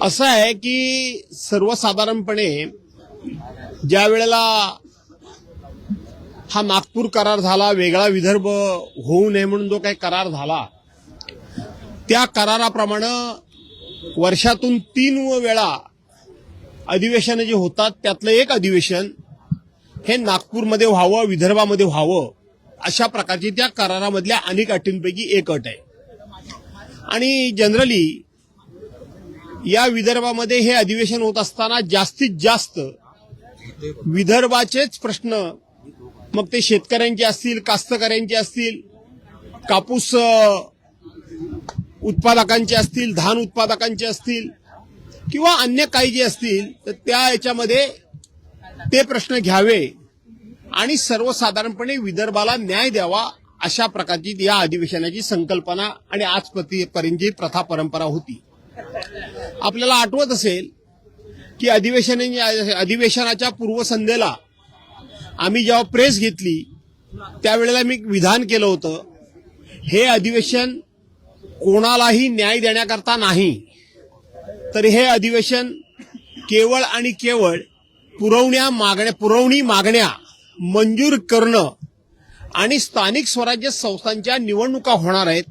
असं आहे की सर्वसाधारणपणे ज्या वेळेला हा नागपूर करार झाला, वेगळा विदर्भ होऊ नये म्हणून जो काही करार झाला, त्या कराराप्रमाणे वर्षातून 3 वेळा अधिवेशन जे होतात त्यातलं एक अधिवेशन हे नागपूरमध्ये व्हावं, विदर्भामध्ये व्हावं, अशा प्रकारची त्या करारामधल्या अनेक अटींपैकी एक अट आहे. आणि जनरली या विदर्भामध्ये हे अधिवेशन होत असताना जास्तीत जास्त विदर्भाचेच प्रश्न, मग ते शेतकऱ्यांचे असतील, कास्तकऱ्यांचे असतील, कापूस उत्पादकांचे असतील, धान उत्पादकांचे असतील किंवा अन्य काही जे असतील, तर त्या याच्यामध्ये ते प्रश्न घ्यावे आणि सर्वसाधारणपणे विदर्भाला न्याय द्यावा, अशा प्रकारची या अधिवेशनाची संकल्पना आणि आजपर्यंतची प्रथा परंपरा होती. आपल्याला आठवत असेल की अधिवेशनाच्या पूर्वसंध्येला आम्ही जेव्हा प्रेस घेतली त्यावेळेला मी विधान केलं होतं, हे अधिवेशन कोणालाही न्याय देण्याकरता नाही, तर हे अधिवेशन केवळ आणि केवळ पुरवणी मागण्या मंजूर करणं आणि स्थानिक स्वराज्य संस्थांच्या निवडणुका होणार आहेत,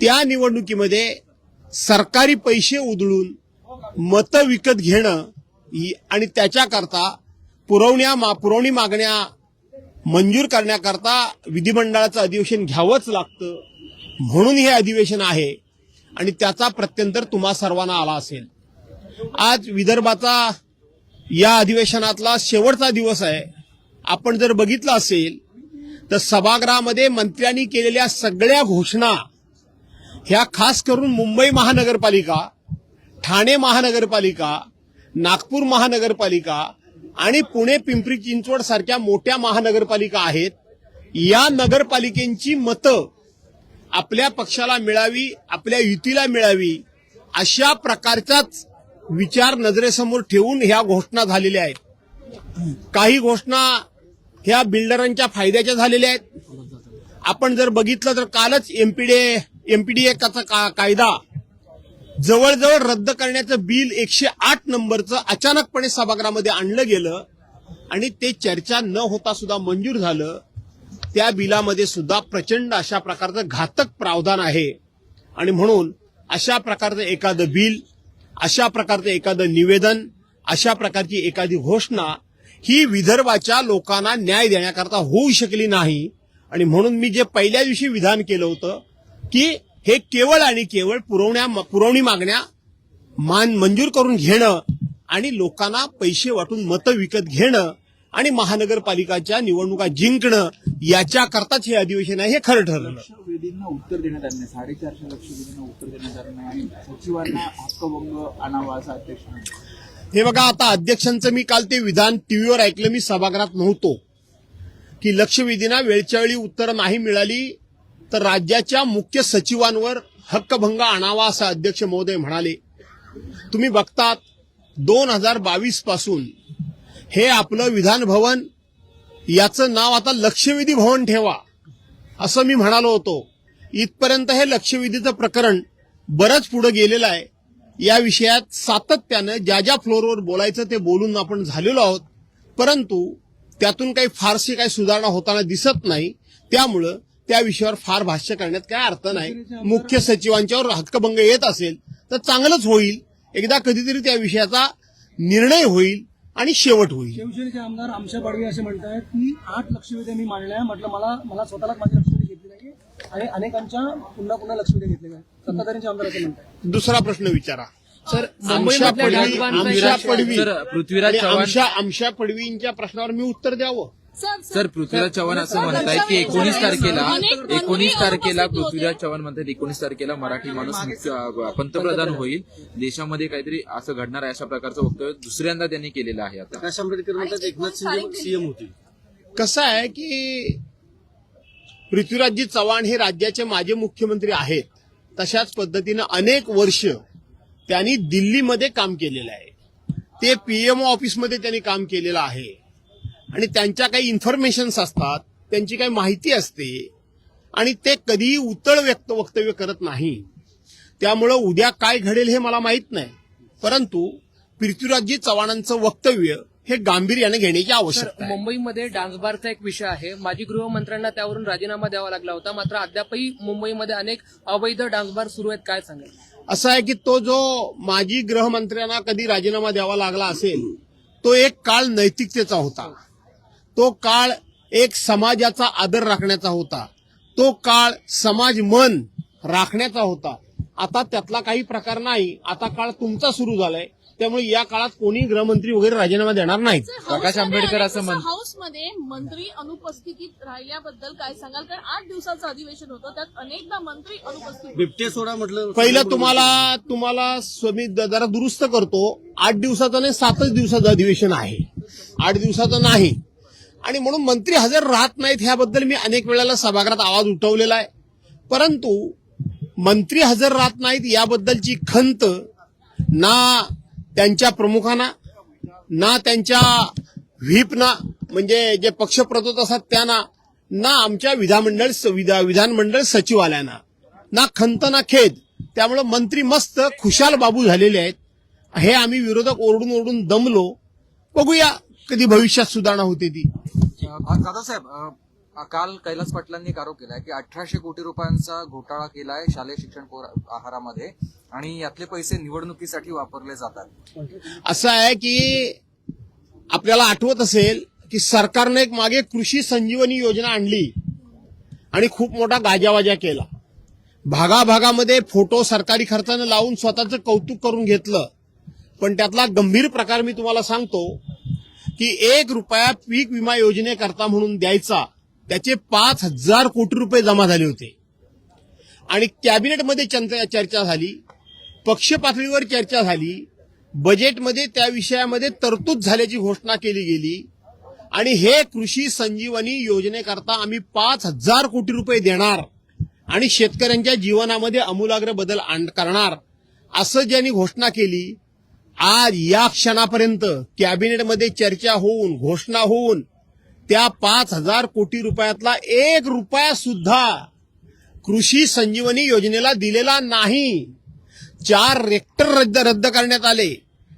त्या निवडणुकीमध्ये सरकारी पैसे उधळून मतं विकत घेणं आणि त्याच्याकरता पुरवणी मागण्या मंजूर करण्याकरता विधिमंडळाचं अधिवेशन घ्यावंच लागतं, म्हणून हे अधिवेशन आहे आणि त्याचा प्रत्यंतर तुम्हा सर्वांना आला असेल. आज विदर्भाचा या अधिवेशनातला शेवटचा दिवस आहे. आपण जर बघितलं असेल तर सभागृहामध्ये मंत्र्यांनी केलेल्या सगळ्या घोषणा ह्या खास करून मुंबई महानगरपालिका, ठाणे महानगरपालिका, नागपूर महानगरपालिका आणि पुणे पिंपरी चिंचवड सारख्या मोठ्या महानगरपालिका आहेत. या नगरपालिकेची मतं आपल्या पक्षाला मिळावी, आपल्या युतीला मिळावी, अशा प्रकारचाच विचार नजरेसमोर ठेवून ह्या घोषणा झालेल्या आहेत. काही घोषणा ह्या बिल्डरांच्या फायद्याच्या झालेल्या आहेत. आपण जर बघितलं तर कालच एमपीडीए कायदा जवळजवळ रद्द करण्याचं बिल 108 नंबरचं अचानकपणे सभागृहामध्ये आणलं गेलं आणि ते चर्चा न होता सुद्धा मंजूर झालं. त्या बिलामध्ये सुद्धा प्रचंड अशा प्रकारचं घातक प्रावधान आहे आणि म्हणून अशा प्रकारचं एखादं बिल, अशा प्रकारचं एखादं निवेदन, अशा प्रकारची एखादी घोषणा ही विदर्भाच्या लोकांना न्याय देण्याकरता होऊ शकली नाही. आणि म्हणून मी जे पहिल्या दिवशी विधान केलं होतं की हे केवळ आणि केवळ पुरवणी मागण्या मंजूर करून घेणं आणि लोकांना पैसे वाटून मतं विकत घेणं आणि महानगरपालिकाच्या निवडणुका जिंकणं, याच्याकरताच हे अधिवेशन आहे, हे खरं ठरलं. लक्षवेधींना उत्तर देण्यात आले नाही, 450 लक्षवेधींना उत्तर देण्यात आलं नाही आणि सचिवांना हक्कभंग आणावा असं अध्यक्ष. हे बघा, आता अध्यक्षांचं मी काल ते विधान टीव्हीवर ऐकलं, मी सभागृहात नव्हतो, की लक्षवेधींना वेळच्या वेळी उत्तर नाही मिळाली तर राज्याच्या मुख्य सचिवांवर हक्कभंग आणावा असं अध्यक्ष महोदय म्हणाले. तुम्ही बघतात 2022 पासून हे आपलं विधान भवन, याचं नाव आता लक्षवेधी भवन ठेवा असं मी म्हणालो होतो. इथपर्यंत हे लक्षवेधीचं प्रकरण बरंच पुढे गेलेलं आहे. या विषयात सातत्यानं ज्या फ्लोअरवर बोलायचं ते बोलून आपण झालेलो आहोत, परंतु त्यातून काही फारशी काही सुधारणा होताना दिसत नाही. त्यामुळं त्या विषयावर फार भाष्य करण्यात काय अर्थ नाही. मुख्य सचिवांच्यावर हक्कभंग येत असेल तर चांगलंच होईल, एकदा कधीतरी त्या विषयाचा निर्णय होईल आणि शेवट होईल. शिवसेनेचे आमदार आमशा पाडवी असे म्हणतात की 8 लक्षवेधी मी मांडल्या, म्हटलं मला स्वतःलाच माझी लक्षवेधी घेतली नाही आणि अनेकांच्या पुन्हा लक्षवेधी घेतले नाही, सत्ताधाऱ्यांचे आमदार असं म्हणतात. दुसरा प्रश्न विचारा सर. आमशा पडवींच्या प्रश्नावर मी उत्तर द्यावं. सर, पृथ्वीराज चव्हाण असं म्हणताय की 19 तारखेला पृथ्वीराज चव्हाण म्हणतात 19 तारखेला मराठी माणूस पंतप्रधान होईल, देशामध्ये काहीतरी असं घडणार आहे, अशा प्रकारचं वक्तव्य दुसऱ्यांदा त्यांनी केलेलं आहे. आता प्रकाश आंबेडकर म्हणतात एकनाथ शिंदे सीएम होतील. कसं आहे की पृथ्वीराजजी चव्हाण हे राज्याचे माजी मुख्यमंत्री आहेत. तशाच पद्धतीनं अनेक वर्ष त्यांनी दिल्लीमध्ये काम केलेलं आहे. ते पीएमओ ऑफिसमध्ये त्यांनी काम केलेलं आहे आणि त्यांच्या काही इन्फॉर्मेशन्स असतात, त्यांची काही माहिती असते आणि ते कधीही उतळ वक्तव्य करत नाही. त्यामुळं उद्या काय घडेल हे मला माहीत नाही, परंतु पृथ्वीराजजी चव्हाणांचं वक्तव्य हे गांभीर्याने घेण्याची आवश्यकता आहे. मुंबईमध्ये डान्स बारचा एक विषय आहे. माजी गृहमंत्र्यांना त्यावरून राजीनामा द्यावा लागला होता, मात्र अद्यापही मुंबईमध्ये अनेक अवैध डान्स बार सुरू आहेत. काय सांगाल? असं आहे की तो जो माजी गृहमंत्र्यांना कधी राजीनामा द्यावा लागला असेल तो एक काळ नैतिकतेचा होता, तो काळ एक समाजाचा आदर राखण्याचा होता, तो काळ समाज मन राखण्याचा होता. आता त्यातला काही प्रकार नाही. आता काळ तुमचा सुरू झालाय, त्यामुळे या काळात कोणी गृहमंत्री वगैरे राजीनामा देणार नाहीत. प्रकाश आंबेडकर असं म्हणतात. हाऊसमध्ये मंत्री अनुपस्थितीत राहिल्याबद्दल काय सांगाल? कारण 8 दिवसाचं अधिवेशन होतं, त्यात अनेकदा मंत्री अनुपस्थित. बिबटे सोडा म्हटलं. पहिलं तुम्हाला मी जरा दुरुस्त करतो. 8 दिवसाचं नाही, 7च दिवसाचं अधिवेशन आहे, 8 दिवसाचं नाही. आणि म्हणून मंत्री हजर राहत नाहीत ह्याबद्दल मी अनेक वेळेला सभागृहात आवाज उठवलेला आहे. परंतु मंत्री हजर राहत नाहीत याबद्दलची खंत ना त्यांच्या प्रमुखांना, ना त्यांच्या व्हीपना, म्हणजे जे पक्षप्रतोद असतात त्यांना, ना आमच्या विधानमंडळ सचिवालयाना, ना खंत ना खेद. त्यामुळे मंत्री मस्त खुशाल बाबू झालेले आहेत. हे आम्ही विरोधक ओरडून ओरडून दमलो. बघूया कधी भविष्यात सुधारणा होते ती. दादासाहेब, काल कैलास पाटलांनी एक आरोप केलाय की 1800 कोटी रुपयांचा घोटाळा केलाय शालेय शिक्षण आहारामध्ये आणि यातले पैसे निवडणुकीसाठी वापरले जातात. असं आहे की आपल्याला आठवत असेल की सरकारने एक मागे कृषी संजीवनी योजना आणली आणि खूप मोठा गाजावाजा केला. भागाभागामध्ये फोटो सरकारी खर्चाने लावून स्वतःचं कौतुक करून घेतलं. पण त्यातला गंभीर प्रकार मी तुम्हाला सांगतो की 1 रुपया पीक विमा योजनेकरता म्हणून द्यायचा, त्याचे 5,000 कोटी रुपये जमा झाले होते. आणि कॅबिनेटमध्ये चर्चा झाली, पक्ष पातळीवर चर्चा झाली, बजेटमध्ये त्या विषयामध्ये तरतूद झाल्याची घोषणा केली गेली. आणि हे कृषी संजीवनी योजनेकरता आम्ही 5,000 कोटी रुपये देणार आणि शेतकऱ्यांच्या जीवनामध्ये आमूलाग्र बदल करणार असं ज्यांनी घोषणा केली, आज या क्षणापर्यंत कॅबिनेटमध्ये चर्चा होऊन घोषणा होऊन त्या 5,000 कोटी रुपयातला 1 रुपया सुद्धा कृषी संजीवनी योजनेला दिलेला नाही. 4 रेक्टर रद्द करण्यात आले,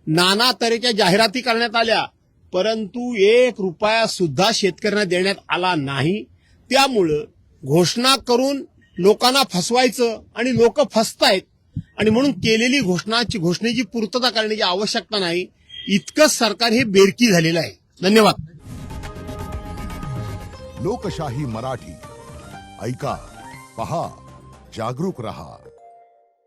नाना तऱ्हेच्या जाहिराती करण्यात आल्या, परंतु 1 रुपया सुद्धा शेतकऱ्यांना देण्यात आला नाही. त्यामुळं घोषणा करून लोकांना फसवायचं आणि लोक फसतायत आणि म्हणून केलेली घोषणेची पूर्तता करण्याची आवश्यकता नाही. इतकंच सरकार हे बेरकी झालेलं आहे. धन्यवाद. लोकशाही मराठी ऐका, पहा, जागरूक रहा.